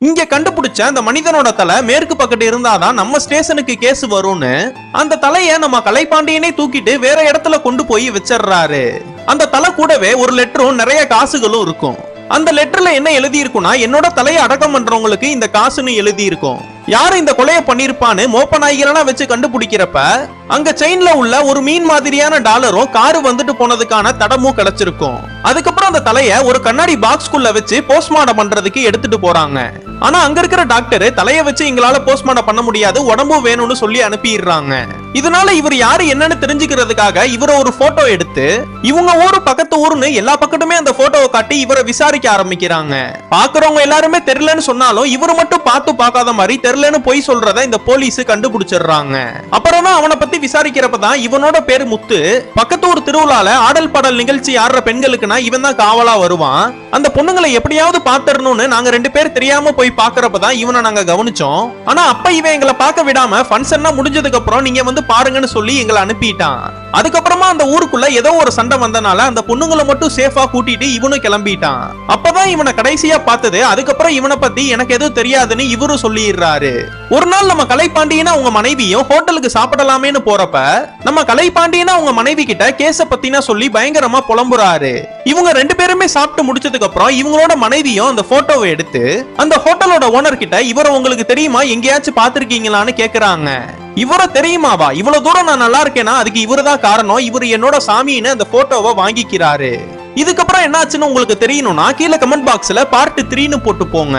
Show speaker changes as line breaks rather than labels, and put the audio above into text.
இங்க கண்டுபிடிச்ச அந்த மனிதனோட தலை மேற்கு பக்கத்து இருந்தாதான் நம்ம ஸ்டேஷனுக்கு கேஸ் வரும்னு அந்த தலைய நம்ம கலைப்பாண்டியனே தூக்கிட்டு வேற இடத்துல கொண்டு போய் வச்சிடுறாரு. அந்த தலை கூடவே ஒரு லெட்டரும் நிறைய காசுகளும் இருக்கும். அந்த லெட்டர்ல என்ன எழுதி இருக்குன்னா, என்னோட தலையை அடக்கம் பண்றவங்களுக்கு இந்த காசுன்னு எழுதி இருக்கும். யாரு இந்த கொலையை பண்ணிருப்பான்னு மோப்ப நாய்களெல்லாம் வச்சு கண்டுபிடிக்கிறப்ப அங்க செயின்ல உள்ள ஒரு மீன் மாதிரியான டாலரும் காரு வந்துட்டு போனதுக்கான தடமும் கிடைச்சிருக்கும். அதுக்கப்புறம் அந்த தலைய ஒரு கண்ணாடி பாக்ஸ்குள்ள வச்சு போஸ்ட்மார்டம் பண்றதுக்கு எடுத்துட்டு போறாங்க. ஆனா அங்க இருக்கிற டாக்டர் தலைய வச்சு எங்களால போஸ்ட்மார்டம் பண்ண முடியாது, உடம்பும் வேணும்னு சொல்லி அனுப்பிடுறாங்க. இதனால இவர் யாரு என்னன்னு தெரிஞ்சுக்கிறதுக்காக இவரை ஒரு போட்டோ எடுத்து இவங்க ஊரு பக்கத்து ஊருன்னு எல்லா பக்கத்துமே அந்த போட்டோவை காட்டி இவரை விசாரிக்க ஆரம்பிக்கிறாங்க. பாக்குறவங்க எல்லாருமே தெரியலன்னு சொன்னாலும் இவரு மட்டும் பார்த்து பார்க்காத மாதிரி தெரியலன்னு போய் சொல்றத இந்த போலீஸ் கண்டுபிடிச்சிடுறாங்க. அப்புறம் தான் அவனை பத்தி விசாரிக்கிறப்பதான் இவனோட பேரு முத்து. பக்கத்து ஊர் திருவிழால ஆடல் பாடல் நிகழ்ச்சி ஆடுற பெண்களுக்குனா இவன் தான் காவலா வருவான். அந்த பொண்ணுங்களை எப்படியாவது பாத்துறணும்னு நாங்க 2 பேர் தெரியாம போய் பாக்குறப்பதான் இவனை நாங்க கவனிச்சோம். ஆனா அப்ப இவன் எங்களை பார்க்க விடாம ஃபங்க்ஷன் முடிஞ்சதுக்கு அப்புறம் நீங்க வந்து பாருங்கன்னு சொல்லி எங்களை அனுப்பிட்டான். அதுக்கப்புறமா அந்த ஊருக்குள்ள ஏதோ ஒரு சண்டை வந்தனால அந்த பொண்ணுங்களை மட்டும் சேஃபா கூட்டிட்டு இவனும் கிளம்பிட்டான். அப்பதான் இவனை கடைசியா பார்த்தது. அதுக்கப்புறம் இவனை பத்தி எனக்கு எதுவும் தெரியாதுன்னு இவரும் சொல்லிடுறாரு. ஒரு நாள் நம்ம கலைப்பாண்டியனா அவங்க மனைவியும் ஹோட்டலுக்கு சாப்பிடலாமேன்னு போறப்ப நம்ம கலைப்பாண்டியனா அவங்க மனைவி கிட்ட கேஸ பத்தினா சொல்லி பயங்கரமா புலம்புறாரு. இவங்க 2 பேருமே சாப்பிட்டு முடிச்சதுக்கு அப்புறம் இவங்களோட மனைவியும் அந்த போட்டோவை எடுத்து அந்த ஹோட்டலோட ஓனர் கிட்ட இவரை உங்களுக்கு தெரியுமா, எங்கேயாச்சும் பாத்திருக்கீங்களான்னு கேக்குறாங்க. இவர தெரியுமாவா, இவ்வளவு தூரம் நான் நல்லா இருக்கேனா அதுக்கு இவருதான் காரணம், இவரு என்னோட சாமின்னு அந்த போட்டோவை வாங்கிக்கிறாரு. இதுக்கப்புறம் என்னாச்சுன்னு உங்களுக்கு தெரியணும்னா கீழே கமெண்ட் பாக்ஸ்ல பார்ட் 3ன்னு போட்டு போங்க.